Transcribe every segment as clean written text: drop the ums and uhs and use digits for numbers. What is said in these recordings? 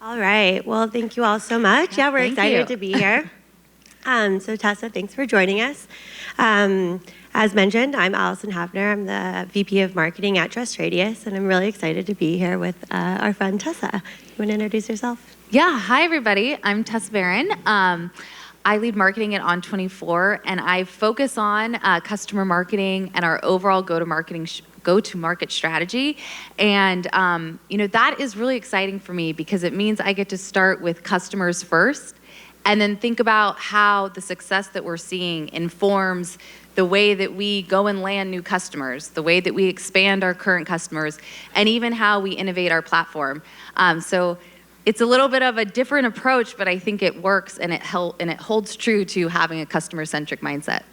All right. Well, thank you all so much. Yeah, we're thank excited you. to be here. So Tessa, thanks for joining us. As mentioned, I'm Allison Hafner. I'm the VP of Marketing at Trust Radius, and I'm really excited to be here with our friend Tessa. You want to introduce yourself? Yeah, hi everybody. I'm Tessa Barron. I lead marketing at On24, and I focus on customer marketing and our overall go-to-market strategy. And that is really exciting for me because it means I get to start with customers first and then think about how the success that we're seeing informs the way that we go and land new customers, the way that we expand our current customers, and even how we innovate our platform. So it's a little bit of a different approach, but I think it works and it holds true to having a customer-centric mindset.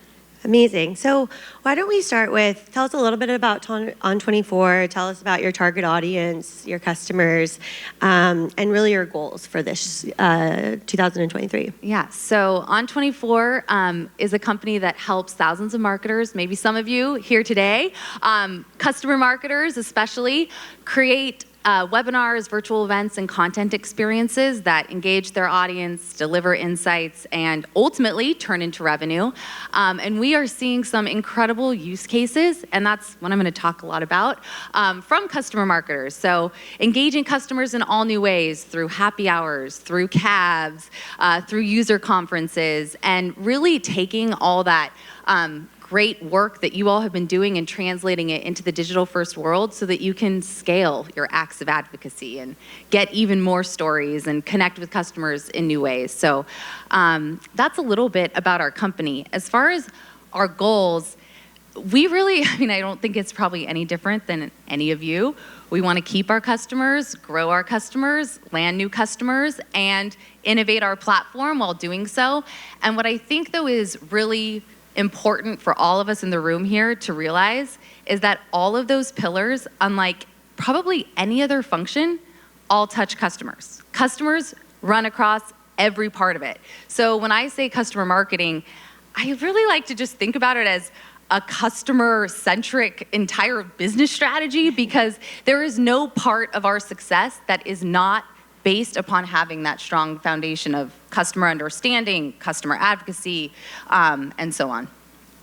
Amazing. So why don't we start with, tell us a little bit about On24, tell us about your target audience, your customers, and really your goals for this 2023. Yeah, so On24 is a company that helps thousands of marketers, maybe some of you here today, customer marketers especially, create webinars, virtual events, and content experiences that engage their audience, deliver insights, and ultimately turn into revenue. And we are seeing some incredible use cases, and that's what I'm going to talk a lot about, from customer marketers. So engaging customers in all new ways through happy hours, through cabs, through user conferences, and really taking all that great work that you all have been doing and translating it into the digital-first world so that you can scale your acts of advocacy and get even more stories and connect with customers in new ways. So that's a little bit about our company. As far as our goals, we really, I don't think it's probably any different than any of you. We want to keep our customers, grow our customers, land new customers, and innovate our platform while doing so. And what I think, though, is really important for all of us in the room here to realize is that all of those pillars, unlike probably any other function, all touch customers. Customers run across every part of it. So when I say customer marketing, I really like to just think about it as a customer-centric entire business strategy, because there is no part of our success that is not based upon having that strong foundation of customer understanding, customer advocacy, and so on.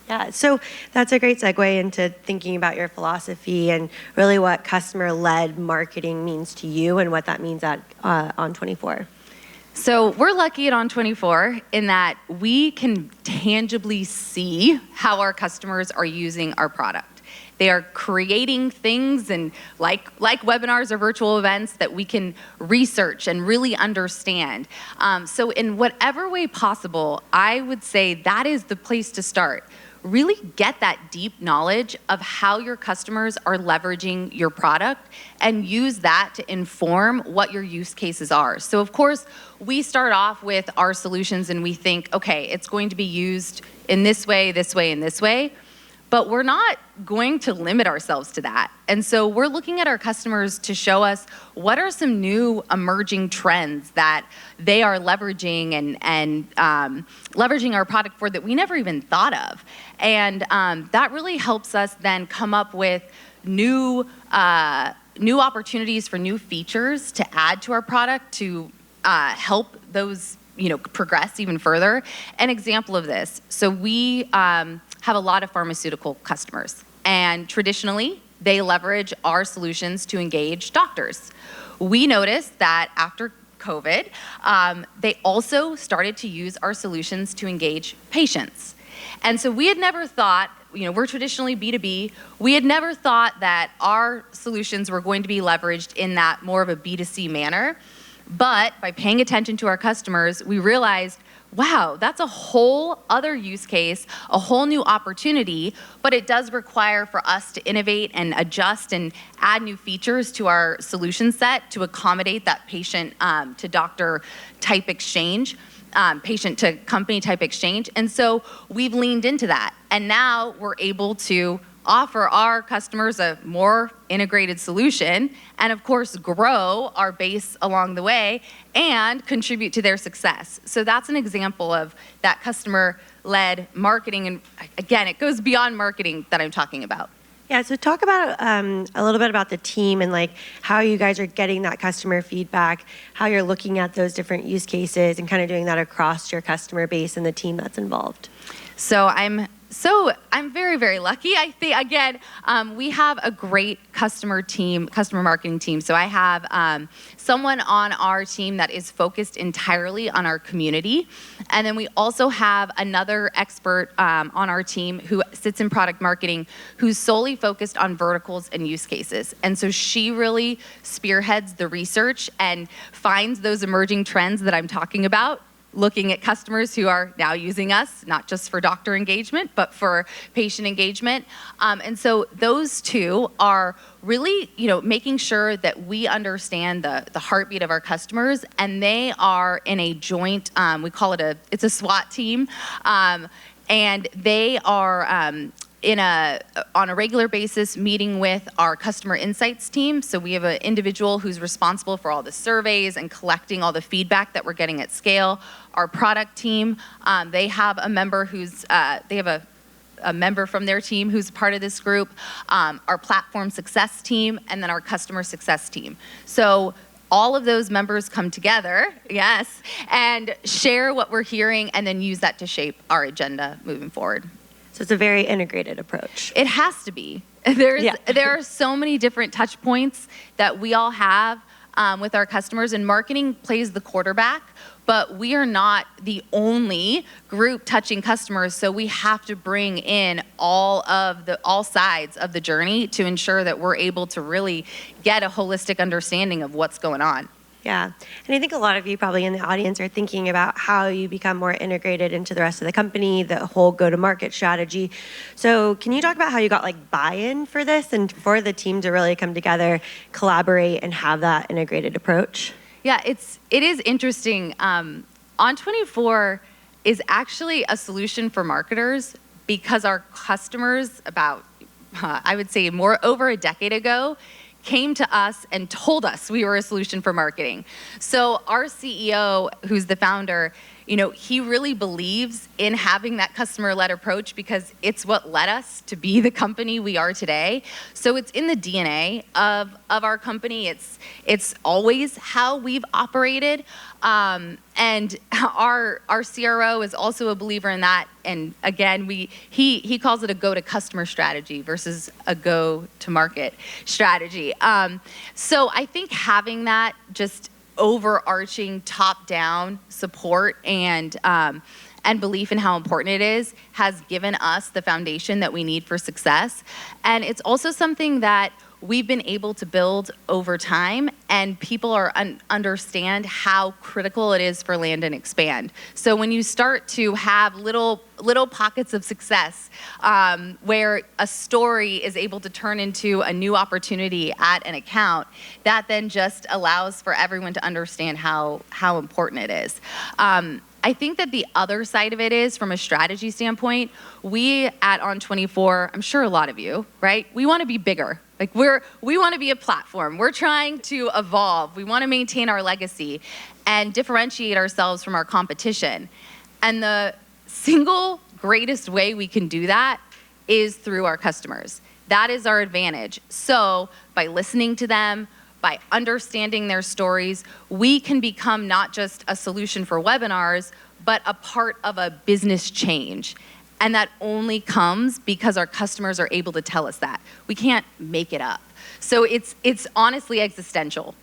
Yeah, so that's a great segue into thinking about your philosophy and really what customer-led marketing means to you and what that means at On24. So we're lucky at On24 in that we can tangibly see how our customers are using our product. They are creating things and like webinars or virtual events that we can research and really understand. So in whatever way possible, I would say that is the place to start. Really get that deep knowledge of how your customers are leveraging your product and use that to inform what your use cases are. So of course, we start off with our solutions and we think, okay, it's going to be used in this way, this way, and this way. But we're not going to limit ourselves to that. And so we're looking at our customers to show us what are some new emerging trends that they are leveraging and leveraging our product for that we never even thought of. And that really helps us then come up with new opportunities for new features to add to our product to help those progress even further. An example of this, so we have a lot of pharmaceutical customers, and traditionally they leverage our solutions to engage doctors. We noticed that after COVID, they also started to use our solutions to engage patients. And so we had never thought, we're traditionally B2B, we had never thought that our solutions were going to be leveraged in that more of a B2C manner. But by paying attention to our customers, we realized, wow, that's a whole other use case, a whole new opportunity, but it does require for us to innovate and adjust and add new features to our solution set to accommodate that patient to doctor type exchange, patient to company type exchange. And so we've leaned into that. And now we're able to offer our customers a more integrated solution and of course grow our base along the way and contribute to their success. So that's an example of that customer-led marketing, and again, it goes beyond marketing that I'm talking about. Yeah, so talk about a little bit about the team and like how you guys are getting that customer feedback, how you're looking at those different use cases and kind of doing that across your customer base and the team that's involved. So I'm very, very lucky. I think, again, we have a great customer marketing team. So I have someone on our team that is focused entirely on our community. And then we also have another expert on our team who sits in product marketing who's solely focused on verticals and use cases. And so she really spearheads the research and finds those emerging trends that I'm talking about, looking at customers who are now using us, not just for doctor engagement, but for patient engagement. And so those two are really, making sure that we understand the heartbeat of our customers, and they are in a joint, we call it it's a SWAT team, and they are on a regular basis meeting with our customer insights team. So we have an individual who's responsible for all the surveys and collecting all the feedback that we're getting at scale. Our product team, they have a member a member from their team who's part of this group, our platform success team, and then our customer success team. So all of those members come together, yes, and share what we're hearing and then use that to shape our agenda moving forward. So it's a very integrated approach. It has to be. There are so many different touch points that we all have with our customers, and marketing plays the quarterback, but we are not the only group touching customers, so we have to bring in all sides of the journey to ensure that we're able to really get a holistic understanding of what's going on. Yeah, and I think a lot of you probably in the audience are thinking about how you become more integrated into the rest of the company, the whole go-to-market strategy. So can you talk about how you got like buy-in for this and for the team to really come together, collaborate, and have that integrated approach? Yeah, it is interesting. On24 is actually a solution for marketers because our customers I would say over a decade ago, came to us and told us we were a solution for marketing. So our CEO, who's the founder, he really believes in having that customer-led approach because it's what led us to be the company we are today. So it's in the DNA of our company. It's always how we've operated. And our CRO is also a believer in that. And again, he calls it a go-to-customer strategy versus a go-to-market strategy. So I think having that just overarching top-down support and belief in how important it is has given us the foundation that we need for success. And it's also something that we've been able to build over time, and people understand how critical it is for land and expand. So when you start to have little pockets of success where a story is able to turn into a new opportunity at an account, that then just allows for everyone to understand how important it is. I think that the other side of it is, from a strategy standpoint, we at On24, I'm sure a lot of you, right? We want to be bigger. Like we want to be a platform. We're trying to evolve. We want to maintain our legacy and differentiate ourselves from our competition. And the single greatest way we can do that is through our customers. That is our advantage. So by listening to them, by understanding their stories, we can become not just a solution for webinars, but a part of a business change. And that only comes because our customers are able to tell us that. We can't make it up. So it's honestly existential.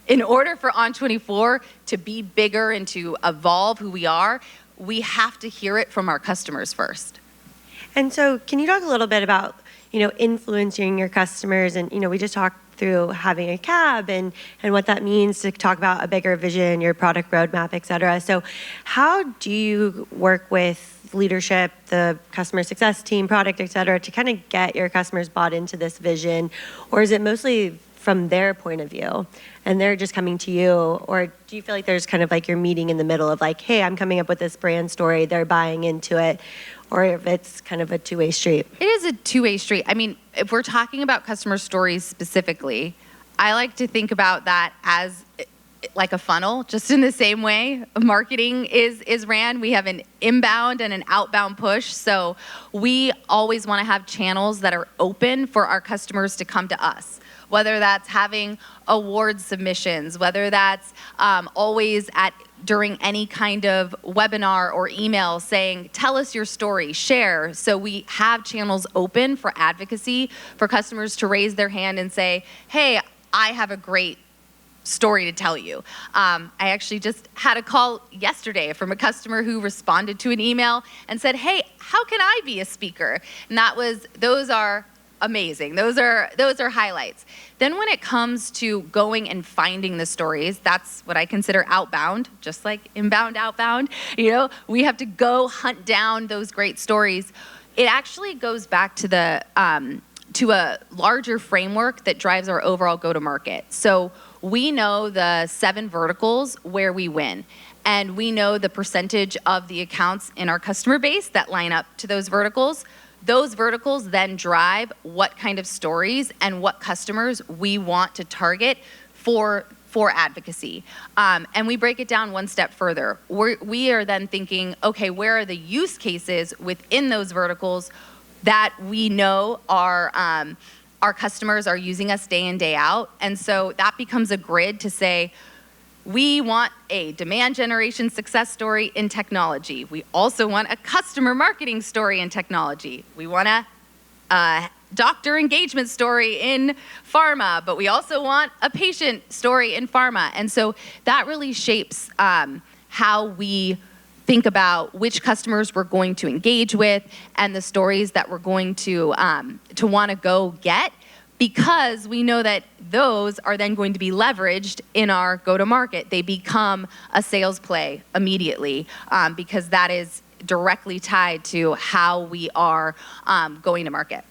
In order for On24 to be bigger and to evolve who we are, we have to hear it from our customers first. And so can you talk a little bit about, influencing your customers? And, we just talked through having a cab and what that means to talk about a bigger vision, your product roadmap, et cetera. So how do you work with leadership, the customer success team, product, et cetera, to kind of get your customers bought into this vision? Or is it mostly from their point of view and they're just coming to you? Or do you feel like there's kind of like you're meeting in the middle of like, hey, I'm coming up with this brand story, they're buying into it? Or if it's kind of a two-way street? It is a two-way street. I mean, if we're talking about customer stories specifically, I like to think about that as like a funnel, just in the same way marketing is ran. We have an inbound and an outbound push. So we always want to have channels that are open for our customers to come to us, whether that's having award submissions, whether that's always during any kind of webinar or email saying, tell us your story, share. So we have channels open for advocacy, for customers to raise their hand and say, hey, I have a great story to tell you. I actually just had a call yesterday from a customer who responded to an email and said, hey, how can I be a speaker? And those are amazing. Those are highlights. Then when it comes to going and finding the stories, that's what I consider outbound, just like inbound, outbound. We have to go hunt down those great stories. It actually goes back to to a larger framework that drives our overall go-to-market. So we know the 7 verticals where we win, and we know the percentage of the accounts in our customer base that line up to those verticals. Those verticals then drive what kind of stories and what customers we want to target for advocacy. And we break it down one step further. We are then thinking, okay, where are the use cases within those verticals that we know our customers are using us day in, day out? And so that becomes a grid to say, we want a demand generation success story in technology. We also want a customer marketing story in technology. We want a doctor engagement story in pharma, but we also want a patient story in pharma. And so that really shapes how we think about which customers we're going to engage with and the stories that we're going to want to go get, because we know that those are then going to be leveraged in our go-to-market. They become a sales play immediately, because that is directly tied to how we are going to market.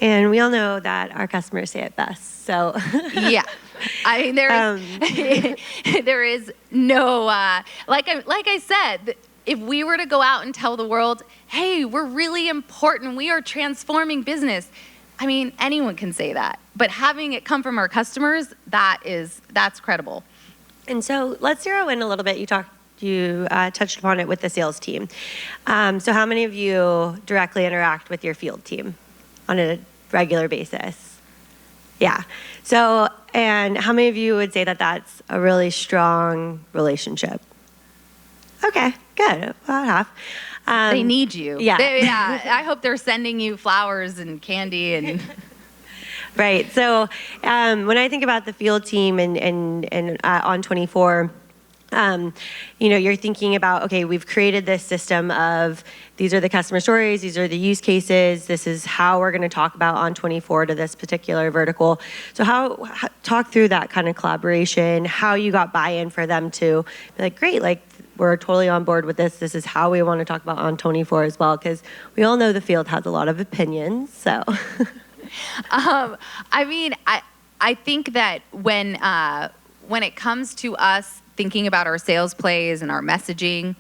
And we all know that our customers say it best. So yeah, I mean there is no like I said. If we were to go out and tell the world, hey, we're really important, we are transforming business, I mean, anyone can say that. But having it come from our customers, that's credible. And so let's zero in a little bit. You touched upon it with the sales team. So how many of you directly interact with your field team on a regular basis? Yeah. So, and how many of you would say that that's a really strong relationship? Okay, good. About half. They need you. Yeah. I hope they're sending you flowers and candy and. Right. So when I think about the field team and on 24, you're thinking about, okay, we've created this system of these are the customer stories, these are the use cases, this is how we're going to talk about on 24 to this particular vertical. So talk through that kind of collaboration, how you got buy-in for them to be like, great, like we're totally on board with this. This is how we want to talk about on 24 as well, because we all know the field has a lot of opinions. So, I mean, I think that when it comes to us thinking about our sales plays and our messaging,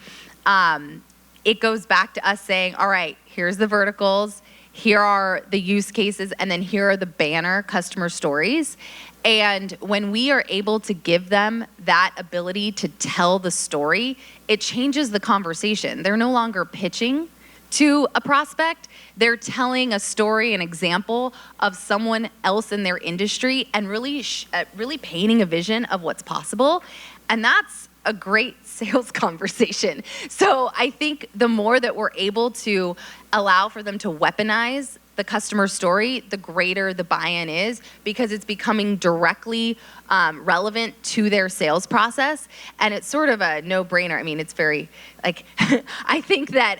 it goes back to us saying, all right, here's the verticals, here are the use cases, and then here are the banner customer stories. And when we are able to give them that ability to tell the story, it changes the conversation. They're no longer pitching to a prospect. They're telling a story, an example of someone else in their industry, and really painting a vision of what's possible. And that's a great sales conversation. So I think the more that we're able to allow for them to weaponize the customer story, the greater the buy-in is, because it's becoming directly relevant to their sales process. And it's sort of a no-brainer. I mean, it's very, like, I think that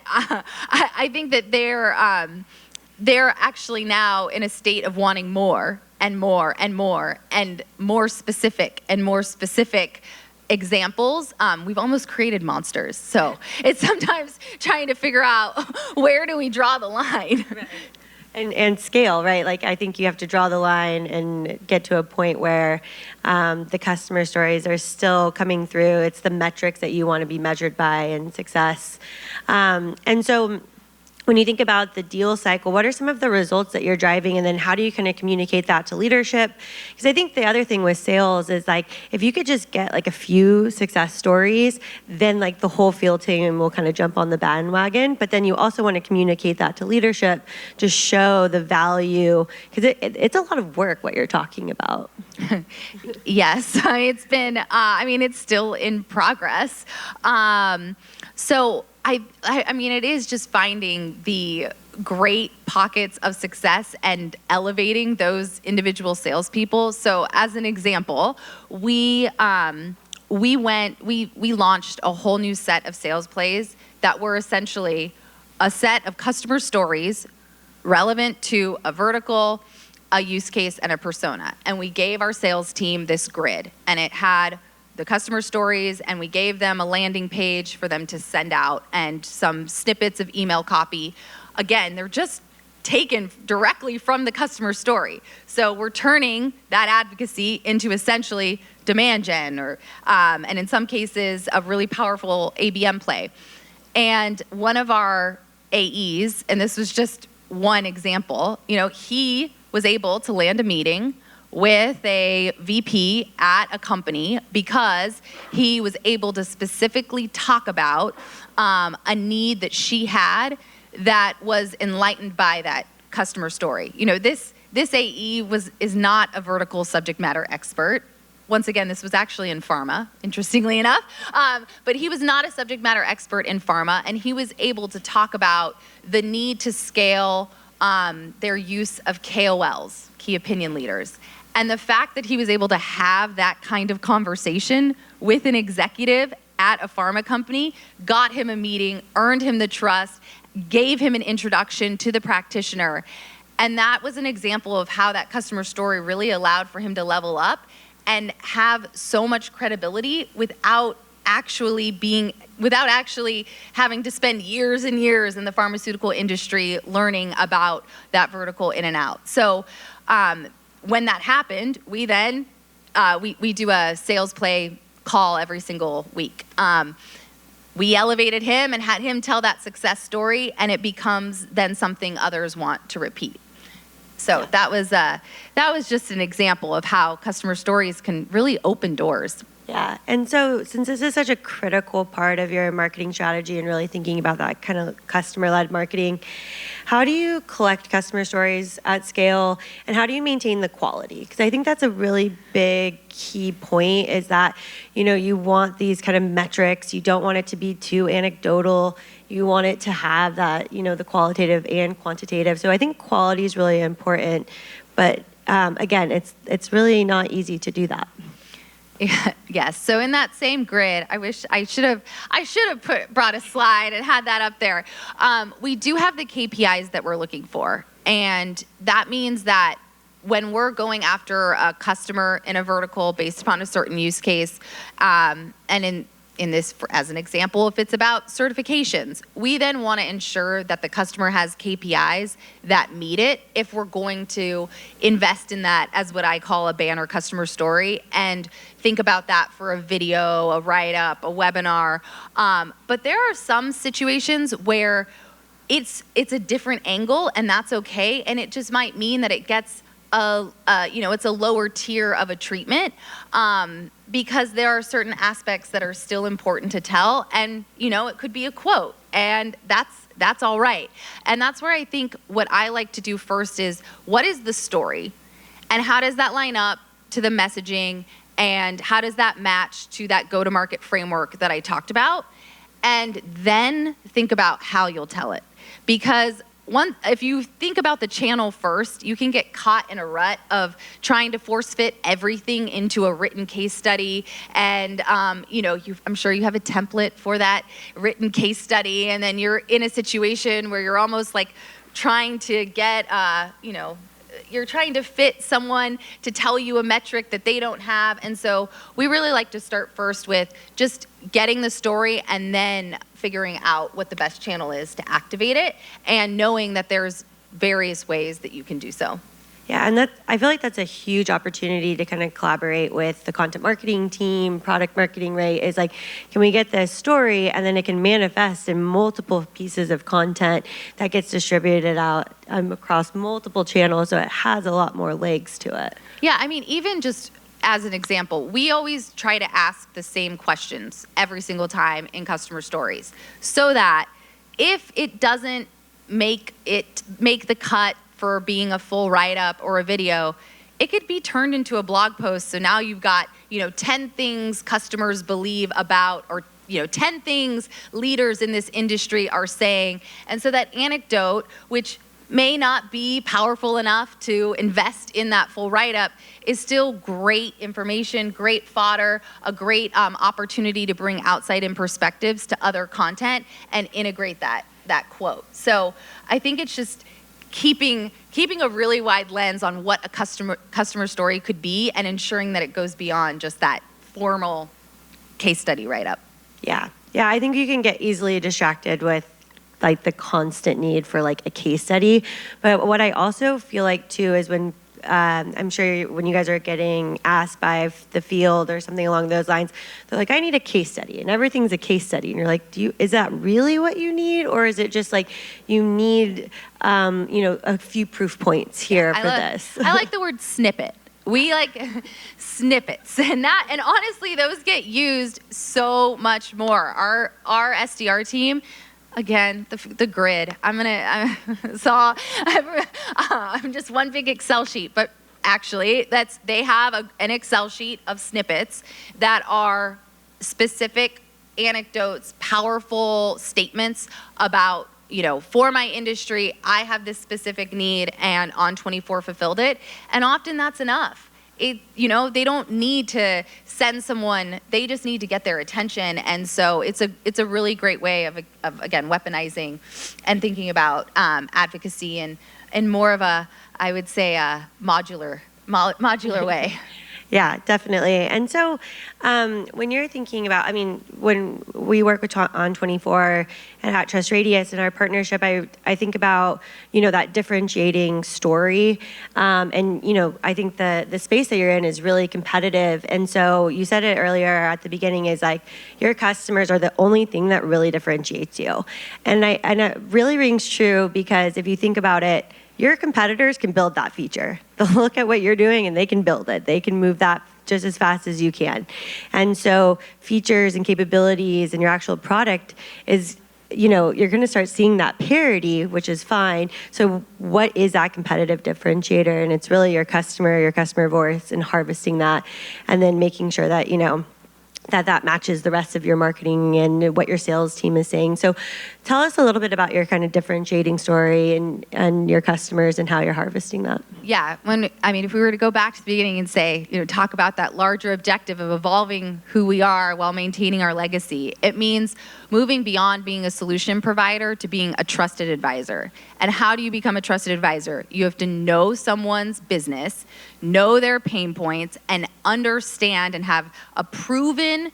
they're actually now in a state of wanting more and more and more and more specific examples. We've almost created monsters. So it's sometimes trying to figure out where do we draw the line. Right. And scale, right? Like, I think you have to draw the line and get to a point where the customer stories are still coming through. It's the metrics that you want to be measured by and success. And so when you think about the deal cycle, what are some of the results that you're driving, and then how do you kind of communicate that to leadership? Because I think the other thing with sales is like, if you could just get like a few success stories, then like the whole field team will kind of jump on the bandwagon. But then you also want to communicate that to leadership to show the value, because it's a lot of work what you're talking about. Yes, it's been, it's still in progress. So I mean, it is just finding the great pockets of success and elevating those individual salespeople. So as an example, we launched a whole new set of sales plays that were essentially a set of customer stories relevant to a vertical, a use case, and a persona. And we gave our sales team this grid, and it had the customer stories, and we gave them a landing page for them to send out and some snippets of email copy. Again, they're just taken directly from the customer story. So we're turning that advocacy into essentially demand gen, or and in some cases, a really powerful ABM play. And one of our AEs, and this was just one example, he was able to land a meeting with a VP at a company because he was able to specifically talk about a need that she had that was enlightened by that customer story. This AE is not a vertical subject matter expert. Once again, this was actually in pharma, interestingly enough. But he was not a subject matter expert in pharma, and he was able to talk about the need to scale their use of KOLs, key opinion leaders. And the fact that he was able to have that kind of conversation with an executive at a pharma company got him a meeting, earned him the trust, gave him an introduction to the practitioner. And that was an example of how that customer story really allowed for him to level up and have so much credibility without actually having to spend years and years in the pharmaceutical industry learning about that vertical in and out. So when that happened, we then, we do a sales play call every single week. We elevated him and had him tell that success story, and it becomes then something others want to repeat. So that was just an example of how customer stories can really open doors. Yeah, and so since this is such a critical part of your marketing strategy and really thinking about that kind of customer-led marketing, how do you collect customer stories at scale, and how do you maintain the quality? Because I think that's a really big key point, is that, you want these kind of metrics. You don't want it to be too anecdotal. You want it to have that, the qualitative and quantitative. So I think quality is really important, but again, it's really not easy to do that. Yes. So in that same grid, I wish I should have brought a slide and had that up there. We do have the KPIs that we're looking for, and that means that when we're going after a customer in a vertical based upon a certain use case, and in this, as an example, if it's about certifications, we then want to ensure that the customer has KPIs that meet it if we're going to invest in that as what I call a banner customer story, and think about that for a video, a write-up, a webinar. But there are some situations where it's a different angle, and that's okay, and it just might mean that it gets it's a lower tier of a treatment, because there are certain aspects that are still important to tell, and it could be a quote, and that's all right. And that's where I think what I like to do first is, what is the story, and how does that line up to the messaging, and how does that match to that go-to-market framework that I talked about, and then think about how you'll tell it. Because if you think about the channel first, you can get caught in a rut of trying to force fit everything into a written case study. And, I'm sure you have a template for that written case study. And then you're in a situation where you're almost like trying to get, you're trying to fit someone to tell you a metric that they don't have. And so we really like to start first with just getting the story and then figuring out what the best channel is to activate it, and knowing that there's various ways that you can do so. Yeah, and I feel like that's a huge opportunity to kind of collaborate with the content marketing team, product marketing, right? Is like, can we get this story and then it can manifest in multiple pieces of content that gets distributed out across multiple channels, so it has a lot more legs to it. Yeah, I mean, even just as an example, we always try to ask the same questions every single time in customer stories, so that if it doesn't make the cut for being a full write-up or a video, it could be turned into a blog post. So now you've got, 10 things customers believe about, or 10 things leaders in this industry are saying. And so that anecdote, which may not be powerful enough to invest in that full write-up, is still great information, great fodder, a great opportunity to bring outside-in perspectives to other content and integrate that quote. So I think it's just keeping a really wide lens on what a customer story could be, and ensuring that it goes beyond just that formal case study write-up. Yeah, I think you can get easily distracted with like the constant need for like a case study. But what I also feel like too is when I'm sure when you guys are getting asked by the field or something along those lines, they're like, I need a case study, and everything's a case study. And you're like, is that really what you need? Or is it just like you need, a few proof points here for this? I like the word snippet. We like snippets, and honestly, those get used so much more. Our SDR team, again, the grid. I'm just one big Excel sheet, but actually, they have an Excel sheet of snippets that are specific anecdotes, powerful statements about, for my industry, I have this specific need, and On24 fulfilled it. And often that's enough. They don't need to send someone, they just need to get their attention. And so it's a really great way of again, weaponizing and thinking about advocacy in more of a, I would say, a modular way. Yeah, definitely. And so when you're thinking about, when we work with On24 and at Trust Radius in our partnership, I think about, that differentiating story. I think the space that you're in is really competitive. And so you said it earlier at the beginning, is like your customers are the only thing that really differentiates you. And it really rings true, because if you think about it, your competitors can build that feature. They'll look at what you're doing and they can build it. They can move that just as fast as you can. And so features and capabilities and your actual product is, you're going to start seeing that parity, which is fine. So what is that competitive differentiator? And it's really your customer voice, and harvesting that, and then making sure that, that matches the rest of your marketing and what your sales team is saying. So tell us a little bit about your kind of differentiating story and your customers and how you're harvesting that. Yeah, if we were to go back to the beginning and say, talk about that larger objective of evolving who we are while maintaining our legacy, it means moving beyond being a solution provider to being a trusted advisor. And how do you become a trusted advisor? You have to know someone's business, know their pain points, and understand and have a proven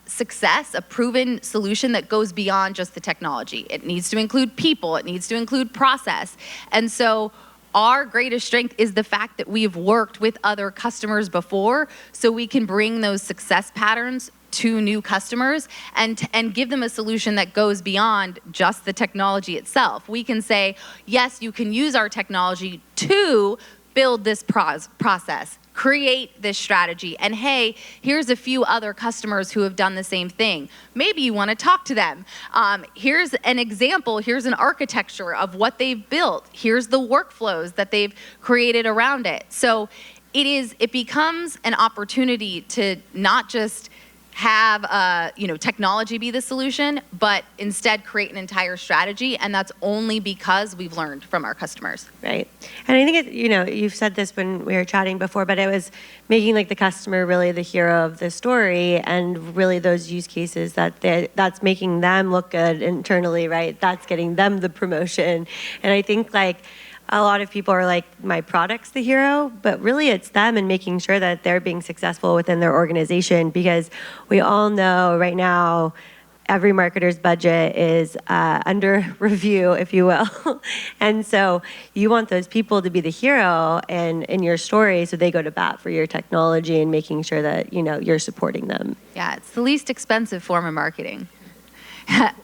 success, a proven solution that goes beyond just the technology. It needs to include people, it needs to include process. And so our greatest strength is the fact that we've worked with other customers before, so we can bring those success patterns to new customers and give them a solution that goes beyond just the technology itself. We can say, yes, you can use our technology to build this process, create this strategy, and hey, here's a few other customers who have done the same thing. Maybe you want to talk to them. Here's an example, here's an architecture of what they've built. Here's the workflows that they've created around it. So it becomes an opportunity to not just have technology be the solution, but instead create an entire strategy, and that's only because we've learned from our customers. Right. And I think you've said this when we were chatting before, but it was making like the customer really the hero of the story, and really those use cases that's making them look good internally, right? That's getting them the promotion. And I think like a lot of people are like, my product's the hero, but really it's them, and making sure that they're being successful within their organization, because we all know right now every marketer's budget is under review, if you will. And so you want those people to be the hero and in your story, so they go to bat for your technology and making sure that, you're supporting them. Yeah, it's the least expensive form of marketing.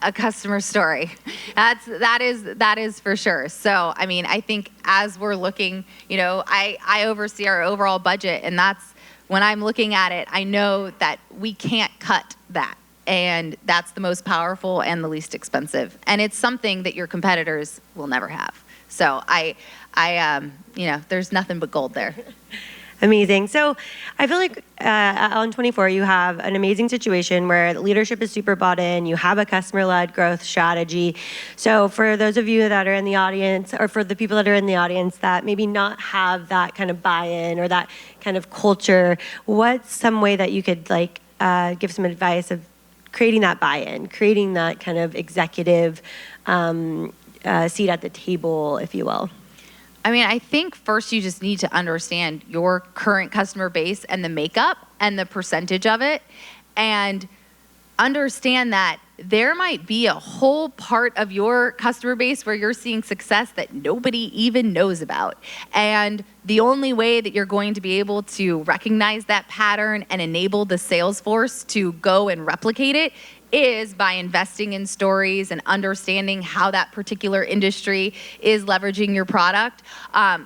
A customer story. That is for sure. So, I mean, I think as we're looking, I oversee our overall budget, and that's when I'm looking at it, I know that we can't cut that. And that's the most powerful and the least expensive. And it's something that your competitors will never have. So there's nothing but gold there. Amazing. So I feel like at On24, you have an amazing situation where leadership is super bought in. You have a customer-led growth strategy. So for those of you that are in the audience, or for the people that are in the audience that maybe not have that kind of buy-in or that kind of culture, what's some way that you could give some advice of creating that buy-in, creating that kind of executive seat at the table, if you will? I mean, I think first you just need to understand your current customer base and the makeup and the percentage of it, and understand that there might be a whole part of your customer base where you're seeing success that nobody even knows about. And the only way that you're going to be able to recognize that pattern and enable the sales force to go and replicate it is by investing in stories and understanding how that particular industry is leveraging your product.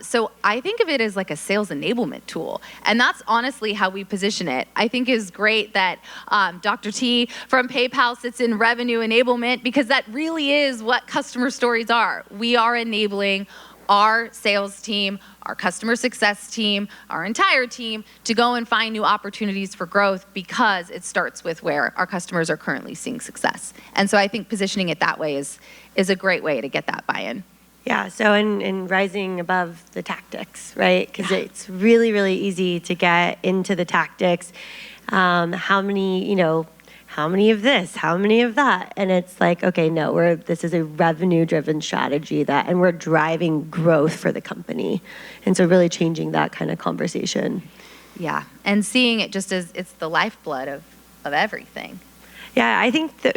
So I think of it as like a sales enablement tool. And that's honestly how we position it. I think is great that Dr. T from PayPal sits in revenue enablement, because that really is what customer stories are. We are enabling our sales team, our customer success team, our entire team to go and find new opportunities for growth, because it starts with where our customers are currently seeing success. And so I think positioning it that way is a great way to get that buy-in. Yeah, so in rising above the tactics, right? Because it's really, really easy to get into the tactics. How many of this, how many of that? And it's like, okay, no, this is a revenue-driven strategy and we're driving growth for the company. And so really changing that kind of conversation. Yeah, and seeing it just as it's the lifeblood of everything. Yeah, I think that,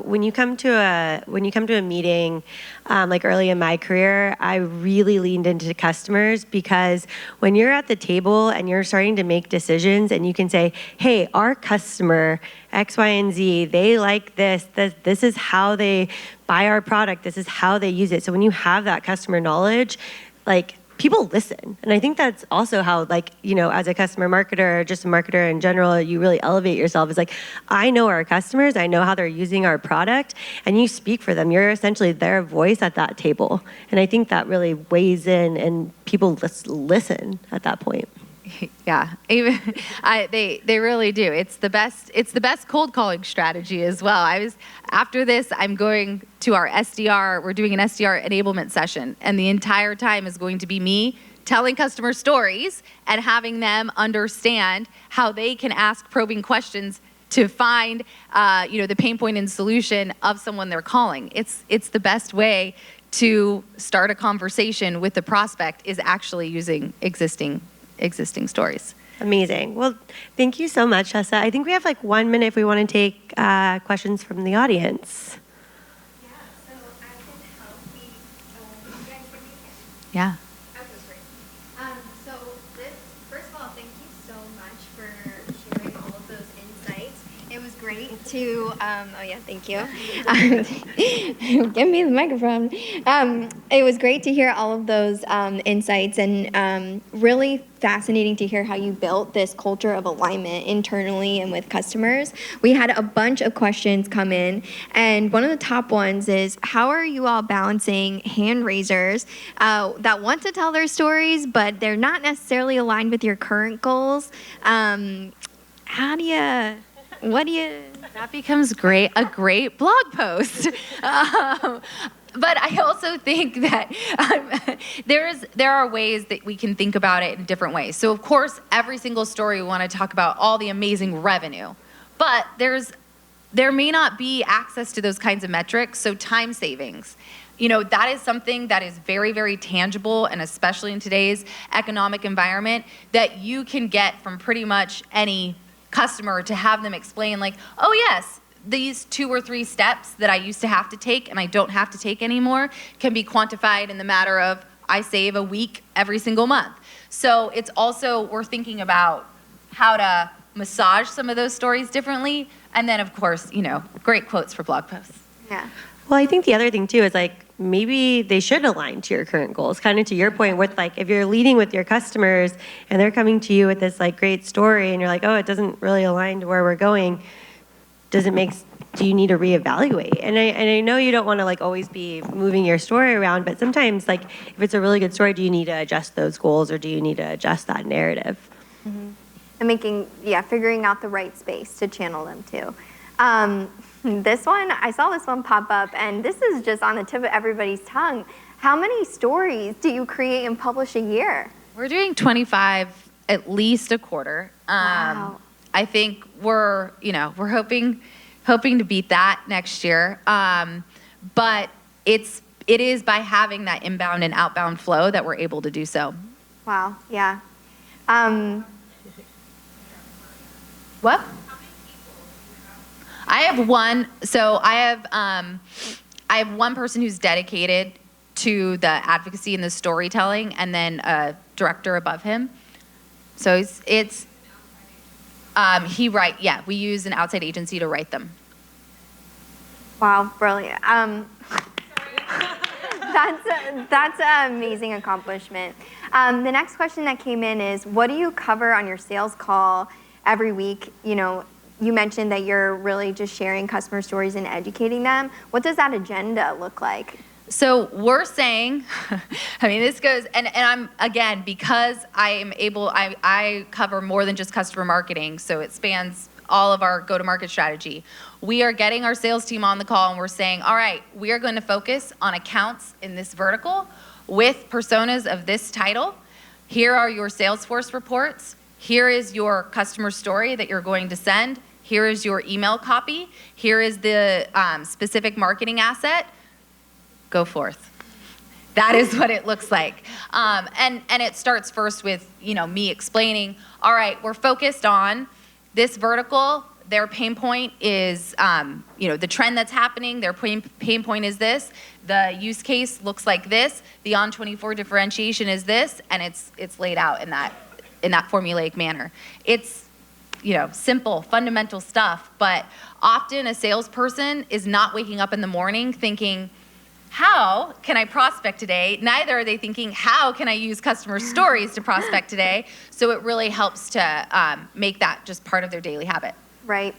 when you come to a meeting, like early in my career, I really leaned into customers, because when you're at the table and you're starting to make decisions and you can say, hey, our customer X, Y, and Z, they like this is how they buy our product, this is how they use it. So when you have that customer knowledge, people listen. And I think that's also how, as a customer marketer, or just a marketer in general, you really elevate yourself. It's like, I know our customers, I know how they're using our product, and you speak for them. You're essentially their voice at that table. And I think that really weighs in, and people listen at that point. Yeah, they really do. It's the best cold calling strategy as well. After this, I'm going to our SDR. We're doing an SDR enablement session, and the entire time is going to be me telling customer stories and having them understand how they can ask probing questions to find the pain point and solution of someone they're calling. It's the best way to start a conversation with the prospect, is actually using existing stories. Amazing. Well, thank you so much, Tessa. I think we have 1 minute if we want to take questions from the audience. Yeah, so I can help you. You guys hear me? Yeah. Okay, great. So first of all, thank you so much for sharing all of those insights. It was great to, thank you. Give me the microphone. It was great to hear all of those insights, and really fascinating to hear how you built this culture of alignment internally and with customers. We had a bunch of questions come in, and one of the top ones is, how are you all balancing hand raisers that want to tell their stories, but they're not necessarily aligned with your current goals? That becomes a great blog post. But I also think that there are ways that we can think about it in different ways. So of course, every single story we want to talk about all the amazing revenue, but there may not be access to those kinds of metrics. So time savings, that is something that is very, very tangible, and especially in today's economic environment, that you can get from pretty much any customer to have them explain, oh yes, these 2 or 3 steps that I used to have to take and I don't have to take anymore can be quantified in the matter of I save a week every single month. So it's also, we're thinking about how to massage some of those stories differently. And then, of course, great quotes for blog posts. Yeah. Well, I think the other thing too is like maybe they should align to your current goals. Kind of to your point with like if you're leading with your customers and they're coming to you with this like great story and you're like, oh, it doesn't really align to where we're going. Do you need to reevaluate? And I know you don't want to like always be moving your story around, but sometimes like if it's a really good story, do you need to adjust those goals or do you need to adjust that narrative? And figuring out the right space to channel them to. This one, I saw this one pop up, and this is just on the tip of everybody's tongue. How many stories do you create and publish a year? We're doing 25 at least a quarter. Wow. I think we're hoping to beat that next year. But it is by having that inbound and outbound flow that we're able to do so. Wow, yeah. What? I have one. So I have one person who's dedicated to the advocacy and the storytelling, and then a director above him. So we use an outside agency to write them. Wow, brilliant. That's an amazing accomplishment. The next question that came in is, what do you cover on your sales call every week? You mentioned that you're really just sharing customer stories and educating them. What does that agenda look like? So we're saying, this goes, and I'm, again, because I cover more than just customer marketing, so it spans all of our go-to-market strategy. We are getting our sales team on the call and we're saying, all right, we are going to focus on accounts in this vertical with personas of this title. Here are your Salesforce reports. Here is your customer story that you're going to send. Here is your email copy. Here is the specific marketing asset. Go forth. That is what it looks like. And it starts first with, me explaining, all right, we're focused on this vertical. Their pain point is, the trend that's happening. Their pain point is this. The use case looks like this. The ON24 differentiation is this, and it's laid out in that formulaic manner. It's simple, fundamental stuff, but often a salesperson is not waking up in the morning thinking, how can I prospect today? Neither are they thinking, how can I use customer stories to prospect today? So it really helps to make that just part of their daily habit. Right.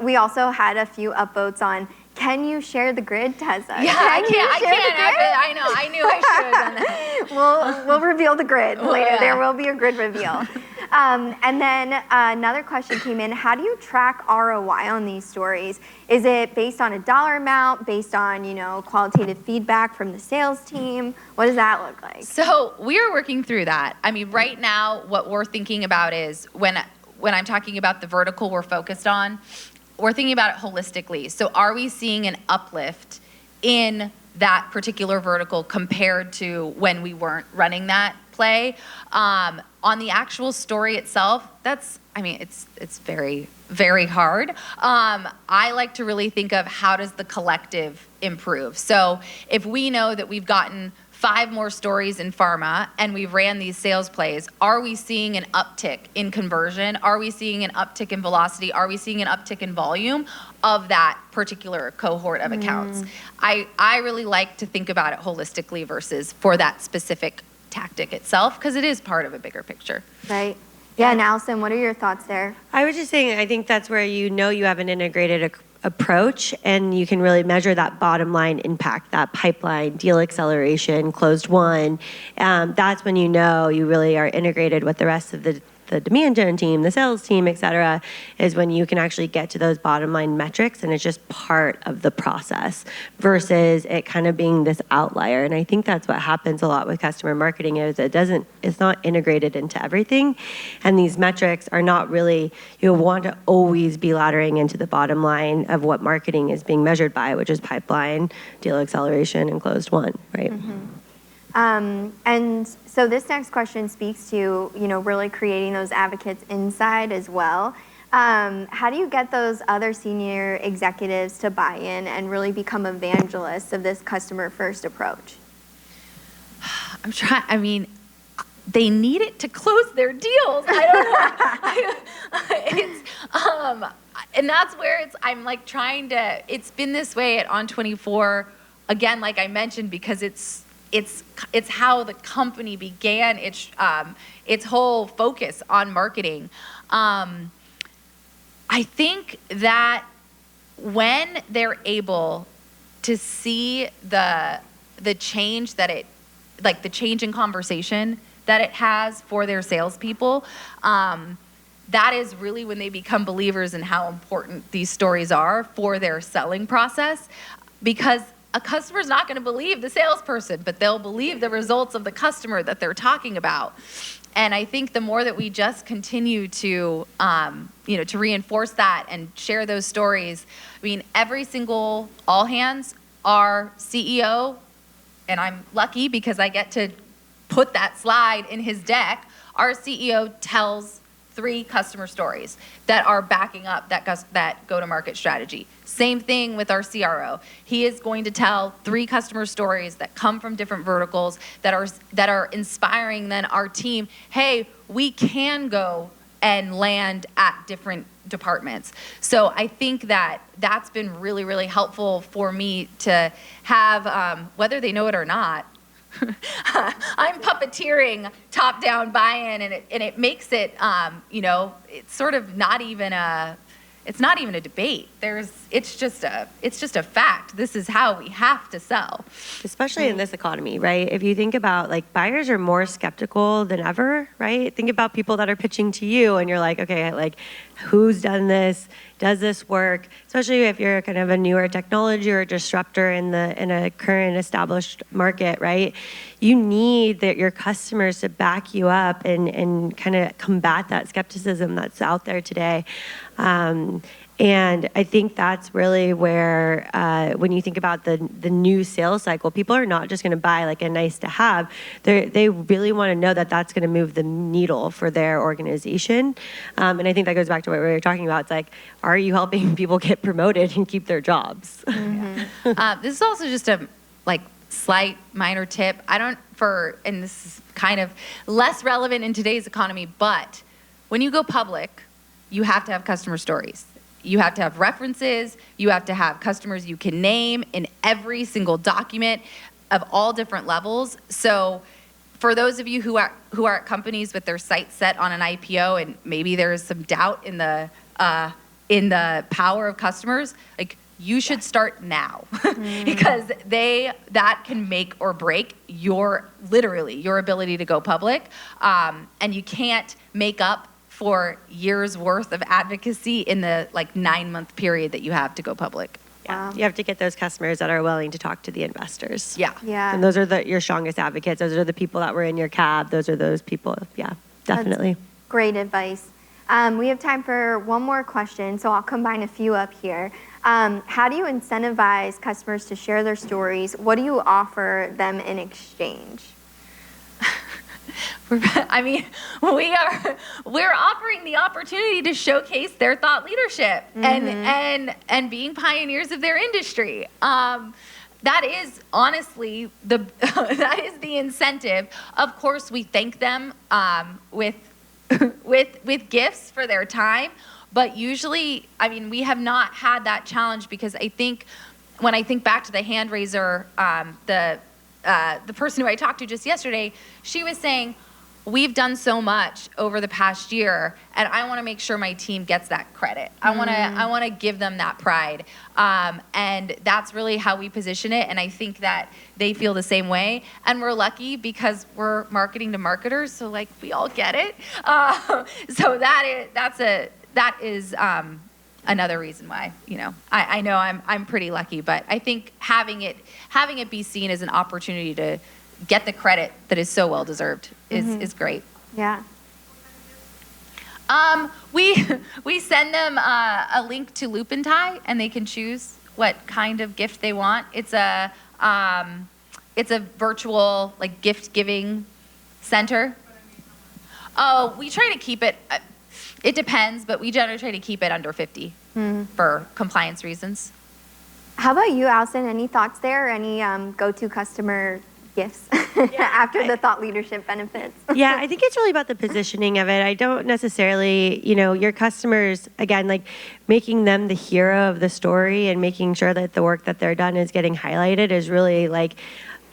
We also had a few upvotes on, can you share the grid, Tessa? Yeah, I can't. I know. I knew I should have done that. We'll reveal the grid later. Yeah. There will be a grid reveal. And then another question came in. How do you track ROI on these stories? Is it based on a dollar amount, based on, qualitative feedback from the sales team? What does that look like? So we are working through that. Right now, what we're thinking about is when I'm talking about the vertical we're focused on, we're thinking about it holistically. So are we seeing an uplift in that particular vertical compared to when we weren't running that play? On the actual story itself, it's very, very hard. I like to really think of how does the collective improve. So if we know that we've gotten 5 more stories in pharma and we ran these sales plays, are we seeing an uptick in conversion? Are we seeing an uptick in velocity? Are we seeing an uptick in volume of that particular cohort of accounts? I really like to think about it holistically versus for that specific tactic itself, because it is part of a bigger picture. Right. Yeah, and Allison, what are your thoughts there? I was just saying, I think that's where you have an integrated approach and you can really measure that bottom line impact, that pipeline, deal acceleration, closed won. That's when you really are integrated with the rest of the demand gen team, the sales team, et cetera, is when you can actually get to those bottom line metrics and it's just part of the process versus it kind of being this outlier. And I think that's what happens a lot with customer marketing is it's not integrated into everything. And these metrics are not really, you'll want to always be laddering into the bottom line of what marketing is being measured by, which is pipeline, deal acceleration, and closed won, right? And so this next question speaks to, really creating those advocates inside as well. How do you get those other senior executives to buy in and really become evangelists of this customer first approach? I mean, they need it to close their deals. I don't know. And that's where I'm like trying to, it's been this way at On24, again, like I mentioned, because it's how the company began its whole focus on marketing. I think that when they're able to see the change the change in conversation that it has for their salespeople, that is really when they become believers in how important these stories are for their selling process. Because a customer's not going to believe the salesperson, but they'll believe the results of the customer that they're talking about. And I think the more that we just continue to, to reinforce that and share those stories, I mean, every single all hands, our CEO, and I'm lucky because I get to put that slide in his deck, our CEO tells 3 customer stories that are backing up that go-to-market strategy. Same thing with our CRO. He is going to tell 3 customer stories that come from different verticals that are inspiring then our team, hey, we can go and land at different departments. So I think that that's been really, really helpful for me to have, whether they know it or not, I'm puppeteering top-down buy-in, and it makes it, it's sort of not even a debate. It's just a fact. This is how we have to sell. Especially in this economy, right? If you think about, like, buyers are more skeptical than ever, right? Think about people that are pitching to you and you're like, okay, like, who's done this? Does this work? Especially if you're kind of a newer technology or a disruptor in a current established market, right? You need your customers to back you up and kind of combat that skepticism that's out there today. And I think that's really where, when you think about the new sales cycle, people are not just going to buy like a nice to have. They really want to know that that's going to move the needle for their organization. And I think that goes back to what we were talking about. It's like, are you helping people get promoted and keep their jobs? Mm-hmm. This is also just a slight minor tip. And this is kind of less relevant in today's economy, but when you go public, you have to have customer stories. You have to have references. You have to have customers you can name in every single document of all different levels. So for those of you who are at companies with their sights set on an IPO and maybe there is some doubt in the power of customers, like, you should start now because that can make or break your ability to go public. And you can't make up for years worth of advocacy in the 9-month period that you have to go public. Yeah. You have to get those customers that are willing to talk to the investors. Yeah. And those are your strongest advocates. Those are the people that were in your cab. Those are those people. Yeah, definitely. That's great advice. We have time for one more question, so I'll combine a few up here. How do you incentivize customers to share their stories? What do you offer them in exchange? We're offering the opportunity to showcase their thought leadership and being pioneers of their industry. That is honestly that is the incentive. Of course, we thank them with gifts for their time, but usually, we have not had that challenge because I think when I think back to the hand raiser, the person who I talked to just yesterday, she was saying, we've done so much over the past year, and I want to make sure my team gets that credit. I want to give them that pride, and that's really how we position it. And I think that they feel the same way. And we're lucky because we're marketing to marketers, so we all get it. So that is another reason why I know I'm pretty lucky, but I think having it be seen as an opportunity to get the credit that is so well deserved is great. Yeah. We send them a link to Lupintai, and they can choose what kind of gift they want. It's a virtual gift giving center. Oh, we try to keep it. It depends, but we generally try to keep it under 50 for compliance reasons. How about you, Allison? Any thoughts there? Any go-to customer gifts after the thought leadership benefits? Yeah, I think it's really about the positioning of it. I don't necessarily, your customers, again, like making them the hero of the story and making sure that the work that they're done is getting highlighted is really like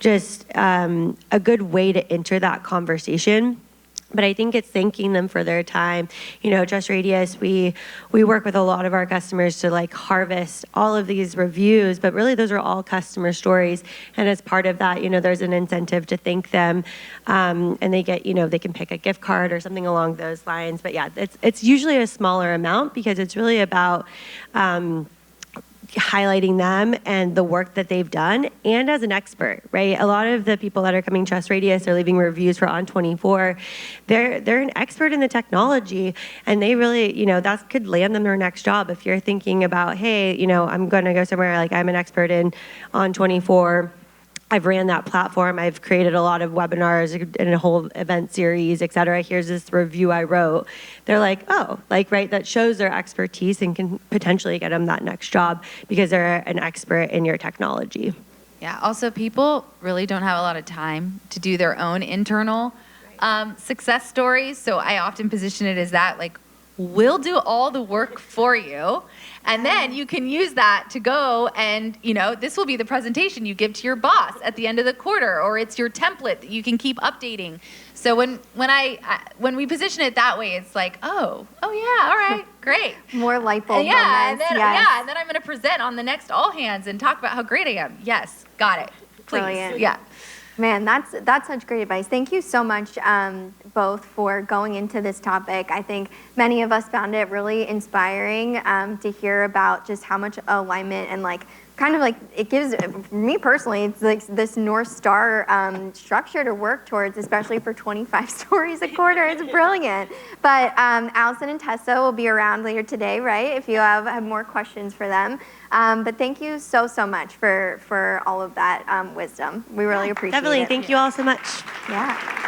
just a good way to enter that conversation. But I think it's thanking them for their time. Trust Radius, we work with a lot of our customers to like harvest all of these reviews, but really those are all customer stories. And as part of that, there's an incentive to thank them, and they get, they can pick a gift card or something along those lines. But yeah, it's usually a smaller amount because it's really about highlighting them and the work that they've done, and as an expert, right? A lot of the people that are coming Trust Radius are leaving reviews for On24. They're an expert in the technology, and they really, that could land them their next job. If you're thinking about, hey, I'm going to go somewhere, like I'm an expert in On24. I've ran that platform. I've created a lot of webinars and a whole event series, et cetera. Here's this review I wrote. They're like, oh, right, that shows their expertise and can potentially get them that next job because they're an expert in your technology. Yeah, also people really don't have a lot of time to do their own internal success stories. So I often position it as that, like, we'll do all the work for you. And then you can use that to go and, this will be the presentation you give to your boss at the end of the quarter, or it's your template that you can keep updating. So when we position it that way, it's like, oh yeah, all right, great. More light bulb and moments. then, Yes. and then I'm going to present on the next all hands and talk about how great I am. Yes, got it. Please. Brilliant. Yeah. Man, that's such great advice. Thank you so much, both, for going into this topic. I think many of us found it really inspiring to hear about just how much alignment and kind of it gives me personally, it's like this North Star structure to work towards, especially for 25 stories a quarter. It's brilliant. But Allison and Tessa will be around later today, right? If you have more questions for them. But thank you so much for all of that wisdom. We really appreciate Definitely. it. Thank you all so much. Yeah.